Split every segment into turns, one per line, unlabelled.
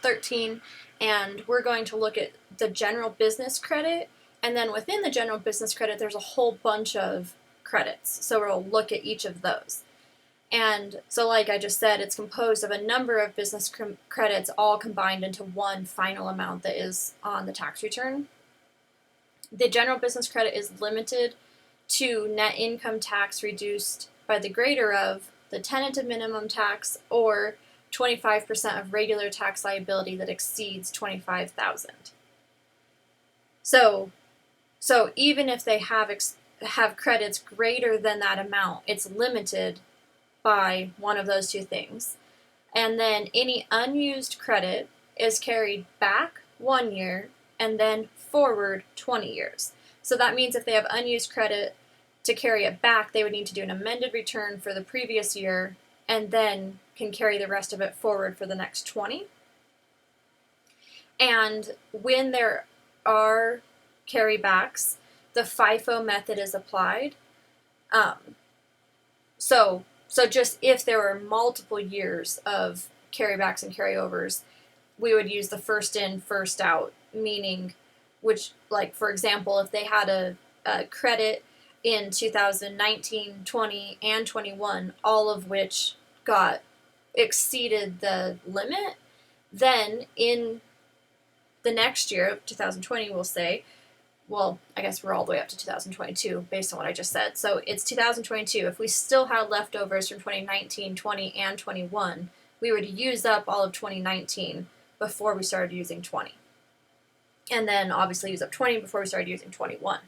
13, and we're going to look at the general business credit, and then within the general business credit there's a whole bunch of credits, so we'll look at each of those. And so like I just said, it's composed of a number of business credits all combined into one final amount that is on the tax return. The general business credit is limited to net income tax reduced by the greater of the tentative minimum tax or 25% of regular tax liability that exceeds $25,000. So even if they have credits greater than that amount, it's limited by one of those two things. And then any unused credit is carried back 1 year and then forward 20 years. So that means if they have unused credit, to carry it back, they would need to do an amended return for the previous year and then can carry the rest of it forward for the next 20. And when there are carrybacks, the FIFO method is applied. So just if there were multiple years of carrybacks and carryovers, we would use the first in, first out, meaning which, like, for example, if they had a credit in 2019, 20, and 21, all of which exceeded the limit, then in the next year, 2020, we'll say, well, I guess we're all the way up to 2022 based on what I just said. So it's 2022. If we still had leftovers from 2019, 20, and 21, we would use up all of 2019 before we started using 20. And then obviously use up 20 before we started using 21.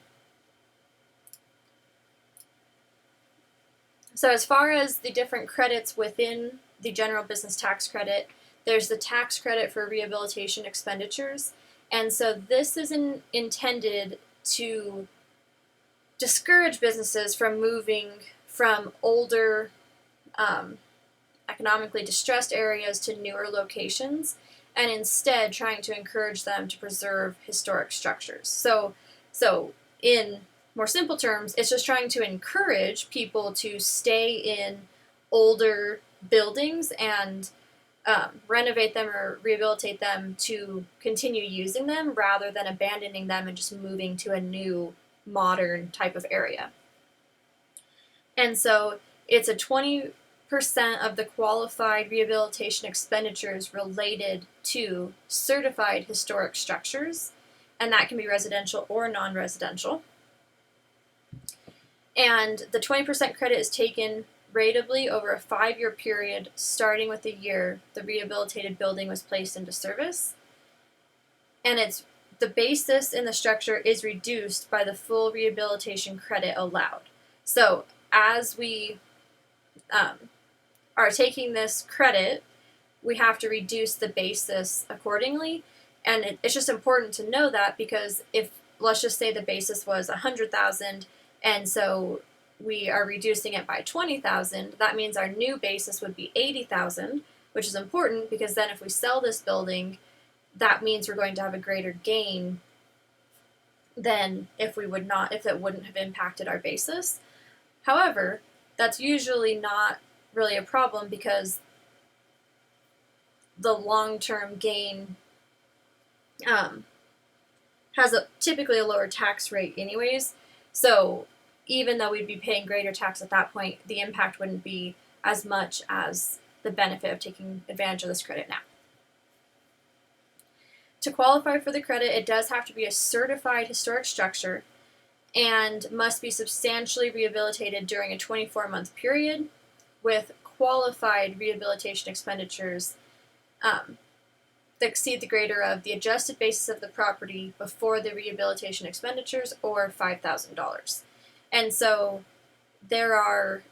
So as far as the different credits within the general business tax credit, there's the tax credit for rehabilitation expenditures. And so this is intended to discourage businesses from moving from older, economically distressed areas to newer locations, and instead trying to encourage them to preserve historic structures. So in more simple terms, it's just trying to encourage people to stay in older buildings and renovate them or rehabilitate them to continue using them rather than abandoning them and just moving to a new modern type of area. And so it's a 20% of the qualified rehabilitation expenditures related to certified historic structures, and that can be residential or non-residential. And the 20% credit is taken ratably over a 5-year period, starting with the year the rehabilitated building was placed into service. And the basis in the structure is reduced by the full rehabilitation credit allowed. So as we are taking this credit, we have to reduce the basis accordingly. And it's just important to know that, because if, let's just say the basis was $100,000, and so we are reducing it by $20,000, that means our new basis would be $80,000, which is important because then if we sell this building, that means we're going to have a greater gain than if it wouldn't have impacted our basis. However, that's usually not really a problem because the long-term gain has typically a lower tax rate anyways. So even though we'd be paying greater tax at that point, the impact wouldn't be as much as the benefit of taking advantage of this credit now. To qualify for the credit, it does have to be a certified historic structure and must be substantially rehabilitated during a 24-month period with qualified rehabilitation expenditures that exceed the greater of the adjusted basis of the property before the rehabilitation expenditures, or $5,000. And so there are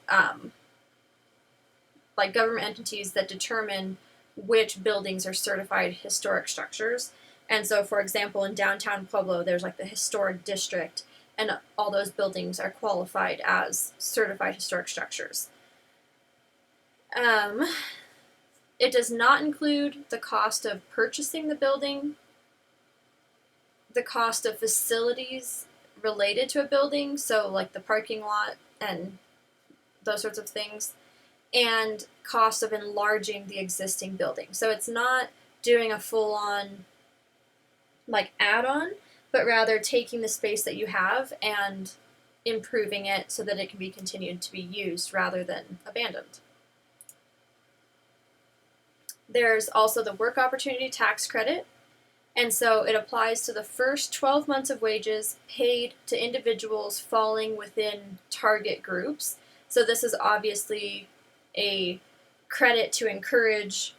like government entities that determine which buildings are certified historic structures. And so, for example, in downtown Pueblo, there's like the historic district, and all those buildings are qualified as certified historic structures. It does not include the cost of purchasing the building, the cost of facilities related to a building, so like the parking lot and those sorts of things, and cost of enlarging the existing building. So it's not doing a full-on like add-on, but rather taking the space that you have and improving it so that it can be continued to be used rather than abandoned. There's also the work opportunity tax credit, and so it applies to the first 12 months of wages paid to individuals falling within target groups. So this is obviously a credit to encourage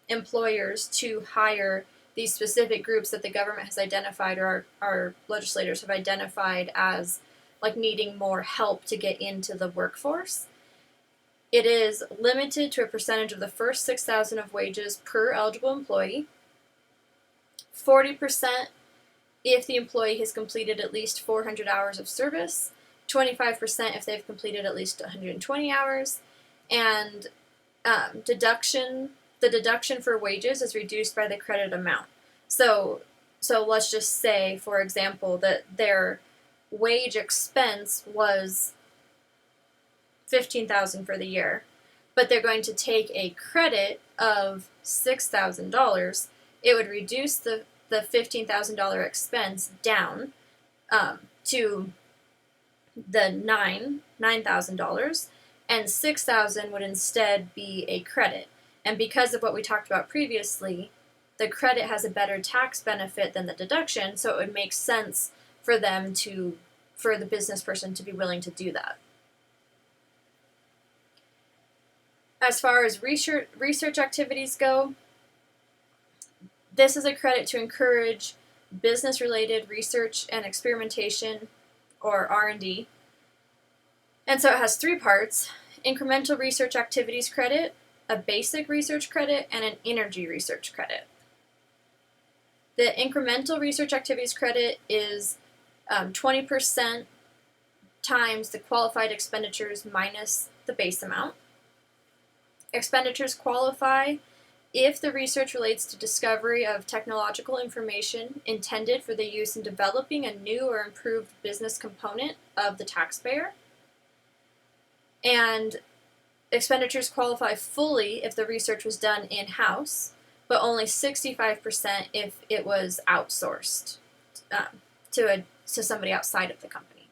employers to hire these specific groups that the government has identified, or our legislators have identified as like needing more help to get into the workforce. It is limited to a percentage of the first 6,000 of wages per eligible employee. 40% if the employee has completed at least 400 hours of service, 25% if they've completed at least 120 hours, and the deduction for wages is reduced by the credit amount. So let's just say, for example, that their wage expense was $15,000 for the year, but they're going to take a credit of $6,000. It would reduce the $15,000 expense down to the $9,000, and $6,000 would instead be a credit. And because of what we talked about previously, the credit has a better tax benefit than the deduction, so it would make sense for the business person to be willing to do that. As far as research activities go, this is a credit to encourage business-related research and experimentation, or R&D. And so it has three parts: incremental research activities credit, a basic research credit, and an energy research credit. The incremental research activities credit is 20% times the qualified expenditures minus the base amount. Expenditures qualify if the research relates to discovery of technological information intended for the use in developing a new or improved business component of the taxpayer. And expenditures qualify fully if the research was done in-house, but only 65% if it was outsourced to somebody outside of the company.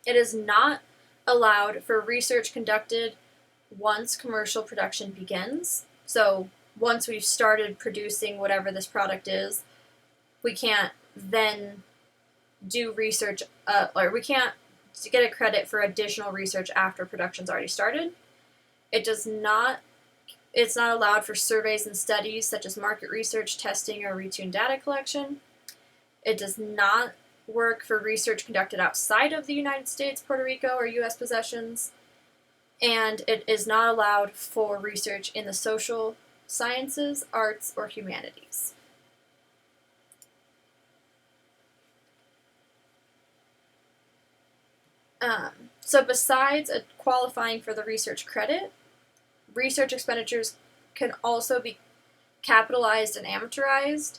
It is not allowed for research conducted once commercial production begins. So once we've started producing whatever this product is, we can't then do research, or we can't get a credit for additional research after production's already started. It's not allowed for surveys and studies such as market research, testing, or routine data collection. It does not work for research conducted outside of the United States, Puerto Rico, or U.S. possessions. And it is not allowed for research in the social sciences, arts, or humanities. So besides qualifying for the research credit, research expenditures can also be capitalized and amortized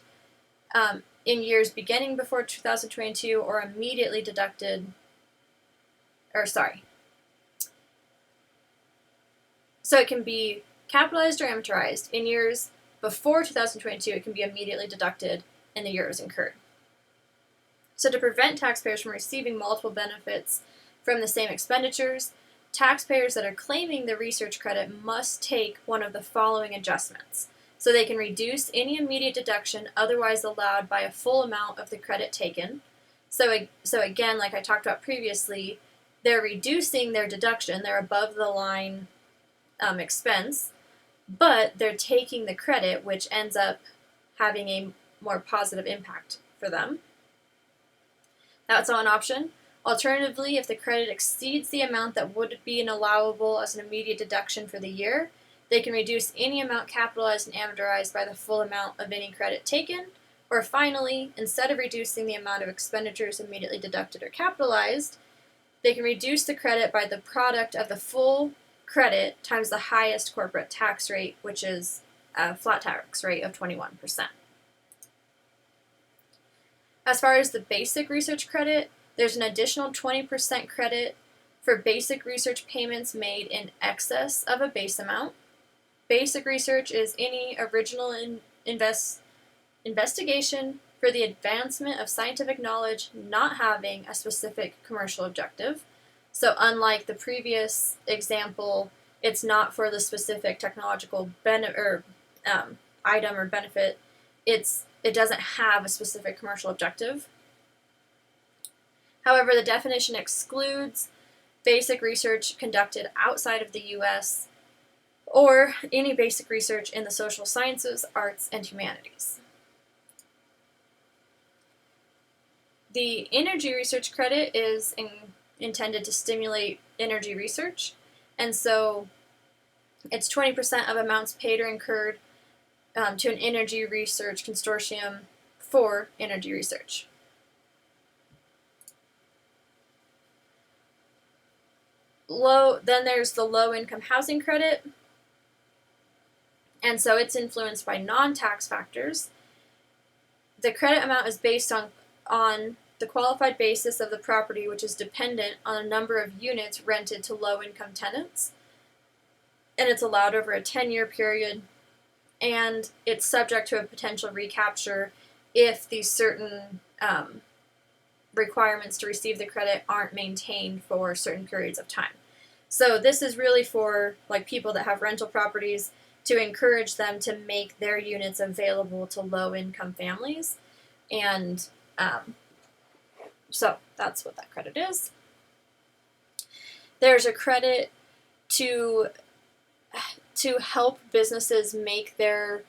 in years beginning before 2022 or immediately deducted, So it can be capitalized or amortized in years before 2022. It can be immediately deducted in the years incurred. So to prevent taxpayers from receiving multiple benefits from the same expenditures, taxpayers that are claiming the research credit must take one of the following adjustments. So they can reduce any immediate deduction otherwise allowed by a full amount of the credit taken. So again, like I talked about previously, they're reducing their deduction, they're above the line expense, but they're taking the credit, which ends up having a more positive impact for them. That's one option. Alternatively, if the credit exceeds the amount that would be allowable as an immediate deduction for the year, they can reduce any amount capitalized and amortized by the full amount of any credit taken. Or finally, instead of reducing the amount of expenditures immediately deducted or capitalized, they can reduce the credit by the product of the full credit times the highest corporate tax rate, which is a flat tax rate of 21%. As far as the basic research credit, there's an additional 20% credit for basic research payments made in excess of a base amount. Basic research is any original investigation for the advancement of scientific knowledge not having a specific commercial objective. So, unlike the previous example, it's not for the specific technological item or benefit. It doesn't have a specific commercial objective. However, the definition excludes basic research conducted outside of the U.S. or any basic research in the social sciences, arts, and humanities. The energy research credit is intended to stimulate energy research, and so it's 20% of amounts paid or incurred to an energy research consortium for energy research. Then there's the low-income housing credit, and so it's influenced by non-tax factors. The credit amount is based on the qualified basis of the property, which is dependent on a number of units rented to low-income tenants, and it's allowed over a 10-year period, and it's subject to a potential recapture if these certain requirements to receive the credit aren't maintained for certain periods of time. So this is really for like people that have rental properties, to encourage them to make their units available to low-income families, and so that's what that credit is. There's a credit to help businesses make their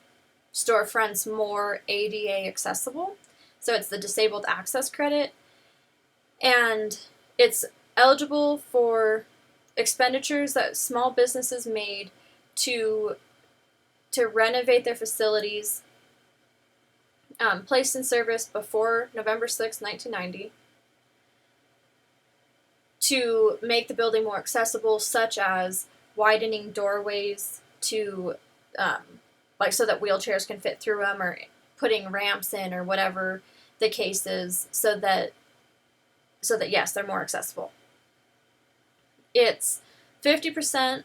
storefronts more ADA accessible. So it's the disabled access credit, and it's eligible for expenditures that small businesses made to renovate their facilities placed in service before November 6, 1990, to make the building more accessible, such as widening doorways to so that wheelchairs can fit through them, or putting ramps in, or whatever the case is, so that yes, they're more accessible. It's 50%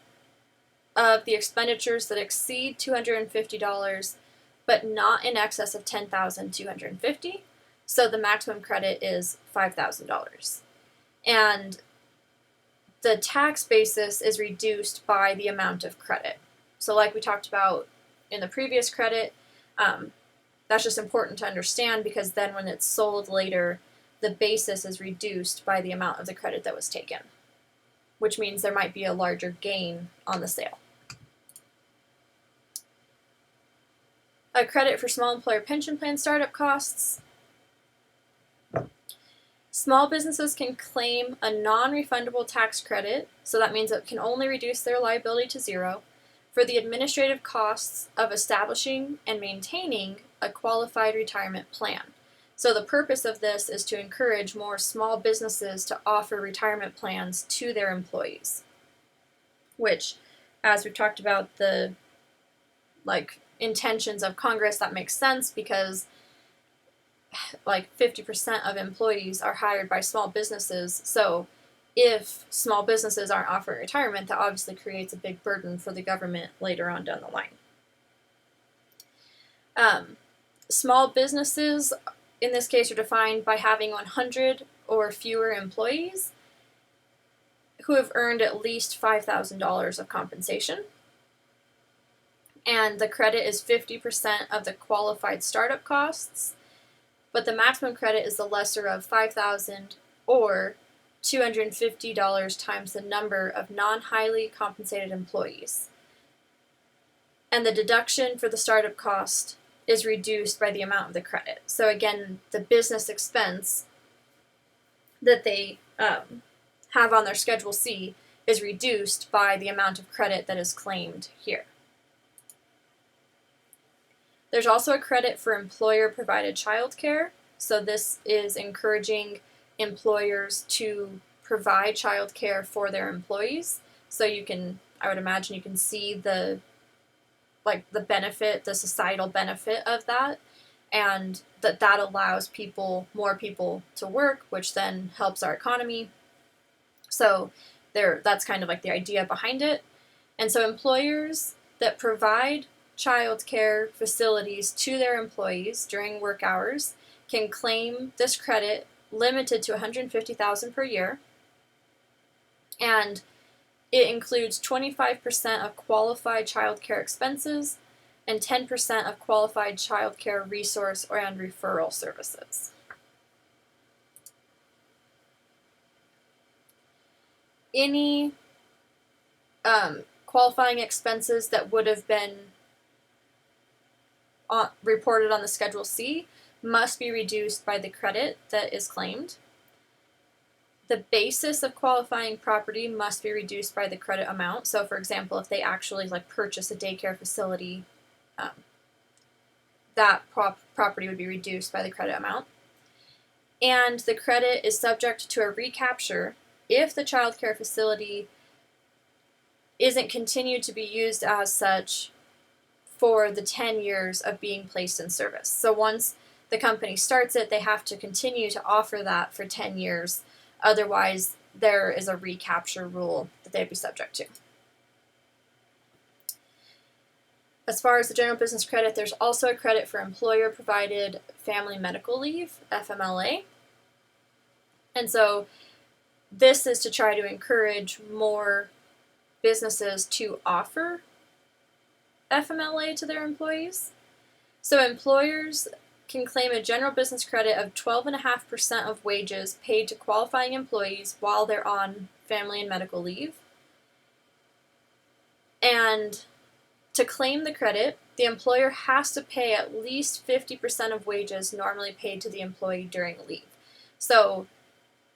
of the expenditures that exceed $250, but not in excess of $10,250. So the maximum credit is $5,000. And the tax basis is reduced by the amount of credit. So like we talked about in the previous credit, that's just important to understand, because then when it's sold later, the basis is reduced by the amount of the credit that was taken, which means there might be a larger gain on the sale. A credit for small employer pension plan startup costs. Small businesses can claim a non-refundable tax credit, so that means it can only reduce their liability to zero, for the administrative costs of establishing and maintaining a qualified retirement plan. So the purpose of this is to encourage more small businesses to offer retirement plans to their employees, which, as we've talked about the intentions of Congress, that makes sense, because 50% of employees are hired by small businesses. So if small businesses aren't offering retirement, that obviously creates a big burden for the government later on down the line. Small businesses, in this case, are defined by having 100 or fewer employees who have earned at least $5,000 of compensation. And the credit is 50% of the qualified startup costs, but the maximum credit is the lesser of $5,000 or $250 times the number of non-highly compensated employees. And the deduction for the startup cost is reduced by the amount of the credit. So again, the business expense that they have on their Schedule C is reduced by the amount of credit that is claimed here. There's also a credit for employer-provided childcare. So this is encouraging employers to provide childcare for their employees. So I would imagine you can see the benefit, the societal benefit of that, and that allows more people to work, which then helps our economy. So that's kind of like the idea behind it. And so employers that provide child care facilities to their employees during work hours can claim this credit limited to $150,000 per year, and it includes 25% of qualified child care expenses and 10% of qualified child care resource and referral services. Any qualifying expenses that would have been reported on the Schedule C must be reduced by the credit that is claimed. The basis of qualifying property must be reduced by the credit amount. So, for example, if they actually purchase a daycare facility, that property would be reduced by the credit amount. And the credit is subject to a recapture if the child care facility isn't continued to be used as such for the 10 years of being placed in service. So once the company starts it, they have to continue to offer that for 10 years. Otherwise, there is a recapture rule that they'd be subject to. As far as the general business credit, there's also a credit for employer-provided family medical leave, FMLA. And so this is to try to encourage more businesses to offer FMLA to their employees. So employers can claim a general business credit of 12.5% of wages paid to qualifying employees while they're on family and medical leave. And to claim the credit, the employer has to pay at least 50% of wages normally paid to the employee during leave. So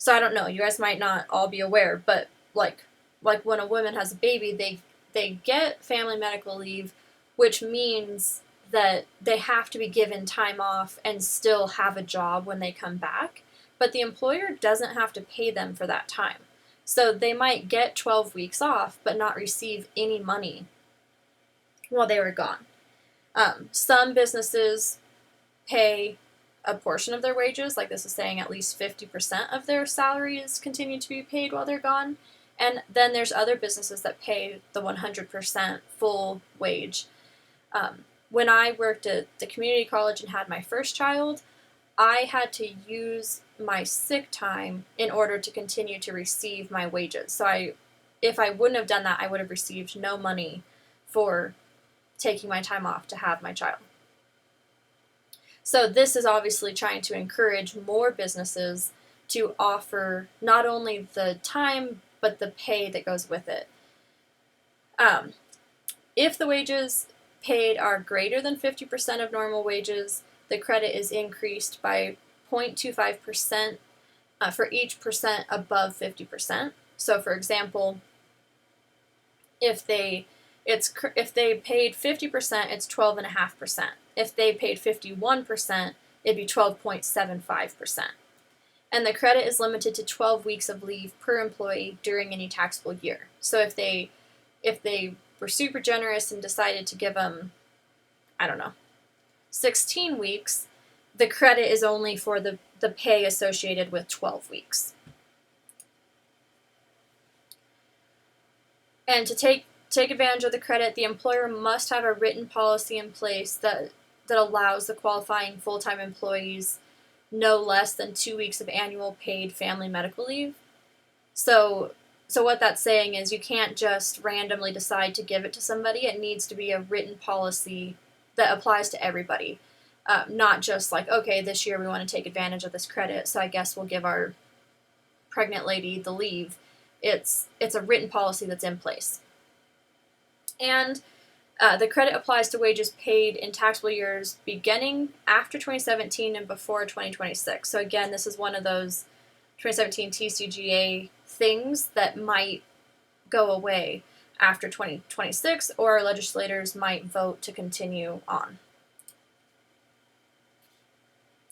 I don't know, you guys might not all be aware, but like when a woman has a baby, they get family medical leave, which means that they have to be given time off and still have a job when they come back, but the employer doesn't have to pay them for that time. So they might get 12 weeks off but not receive any money while they were gone. Some businesses pay a portion of their wages, like this is saying at least 50% of their salary is continued to be paid while they're gone. And then there's other businesses that pay the 100% full wage. When I worked at the community college and had my first child, I had to use my sick time in order to continue to receive my wages. So if I wouldn't have done that, I would have received no money for taking my time off to have my child. So this is obviously trying to encourage more businesses to offer not only the time, but the pay that goes with it. If the wages paid are greater than 50% of normal wages, the credit is increased by 0.25% for each percent above 50%. So, for example, if they paid 50%, it's 12.5%. If they paid 51%, it'd be 12.75%. And the credit is limited to 12 weeks of leave per employee during any taxable year. So if they were super generous and decided to give them, 16 weeks, the credit is only for the pay associated with 12 weeks. And to take advantage of the credit, the employer must have a written policy in place that allows the qualifying full-time employees no less than 2 weeks of annual paid family medical leave. So what that's saying is you can't just randomly decide to give it to somebody. It needs to be a written policy that applies to everybody. Not just like, okay, this year we want to take advantage of this credit, so I guess we'll give our pregnant lady the leave. It's a written policy that's in place. And the credit applies to wages paid in taxable years beginning after 2017 and before 2026. So again, this is one of those 2017 TCJA things that might go away after 2026, or legislators might vote to continue on.